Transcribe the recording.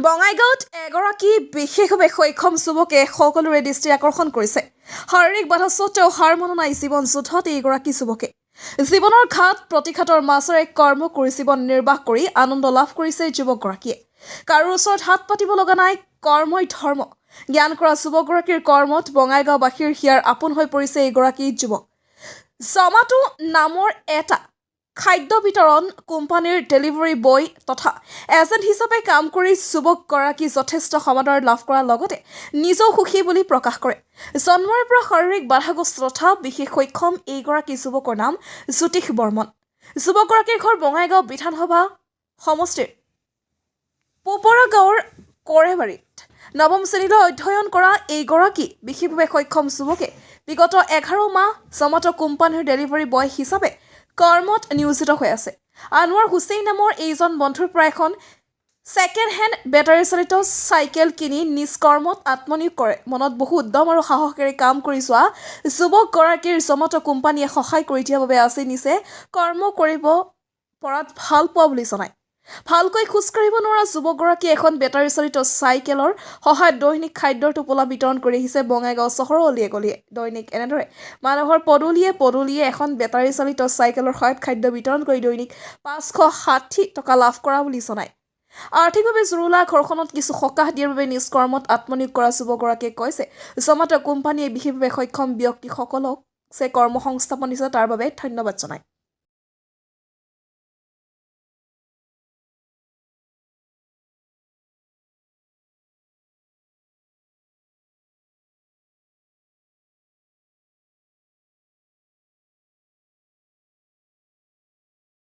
বঙাইগাঁৱত এগৰাকী বিশেষভাৱে সক্ষম যুৱকে সকলোৰে দৃষ্টি আকৰ্ষণ কৰিছে। শাৰীৰিক বাধা স্বত্বেও হাৰ মনা নাই জীৱন যুদ্ধত এইগৰাকী যুৱকে। জীৱনৰ ঘাট প্ৰতিঘাতৰ মাজেৰে কৰ্ম কৰি জীৱন নিৰ্বাহ কৰি আনন্দ লাভ কৰিছে যুৱকগৰাকীয়ে। কাৰো ওচৰত হাত পাতিব লগা নাই, কৰ্মই ধৰ্ম। জ্ঞান কৰা যুৱকগৰাকীৰ কৰ্মত বঙাইগাঁওবাসীৰ হিয়াৰ আপোন হৈ পৰিছে এইগৰাকী যুৱক। জমাটো নামৰ এটা খাদ্য বিতৰণ কোম্পানীৰ ডেলিভাৰী বয় তথা এজেণ্ট হিচাপে কাম কৰি যুৱকগৰাকী যথেষ্ট সমাদৰ লাভ কৰাৰ লগতে নিজেও সুখী বুলি প্ৰকাশ কৰে। জন্মৰে পৰা শাৰীৰিক বাধাগ্ৰস্ত তথা বিশেষ সক্ষম এইগৰাকী যুৱকৰ নাম জ্যোতিষ বৰ্মন। যুৱকগৰাকীৰ ঘৰ বঙাইগাঁও বিধানসভা সমষ্টিৰ পোপৰা গাঁৱৰ কৰেবাৰীত। নৱম শ্ৰেণীলৈ অধ্যয়ন কৰা এইগৰাকী বিশেষভাৱে সক্ষম যুৱকে বিগত 11 মাহ জমাটো কোম্পানীৰ ডেলিভাৰী বয় হিচাপে কৰ্মত নিয়োজিত হৈ আছে। আনোৱাৰ হুছেইন নামৰ এইজন বন্ধুৰ পৰা এখন ছেকেণ্ড হেণ্ড বেটাৰী চালিত চাইকেল কিনি নিজ কৰ্মত আত্মনিয়োগ কৰে। মনত বহু উদ্যম আৰু সাহসেৰে কাম কৰি যোৱা যুৱকগৰাকীৰ জমাটো কোম্পানীয়ে সহায় কৰি দিয়াৰ বাবে আজি নিচে কৰ্ম কৰিব পৰাত ভাল পোৱা বুলি জনায়। ভালকৈ খোজকাঢ়িব নোৱাৰা যুৱকগৰাকীয়ে এখন বেটাৰী চালিত চাইকেলৰ সহায়ত দৈনিক খাদ্যৰ টোপোলা বিতৰণ কৰি আহিছে বঙাইগাঁও চহৰৰ অলিয়ে গলিয়ে। দৈনিক এনেদৰে মানুহৰ পদূলিয়ে এখন বেটাৰী চালিত চাইকেলৰ সহায়ত খাদ্য বিতৰণ কৰি দৈনিক 560 টকা লাভ কৰা বুলি জনায়। আৰ্থিকভাৱে জুৰুলা ঘৰখনত কিছু সকাহ দিয়াৰ বাবে নিজ কৰ্মত আত্মনিয়োগ কৰা যুৱকগৰাকীয়ে কৈছে, জমাটো কোম্পানীয়ে বিশেষভাৱে সক্ষম ব্যক্তিসকলক যে কৰ্মসংস্থাপন দিছে তাৰ বাবে ধন্যবাদ জনায়।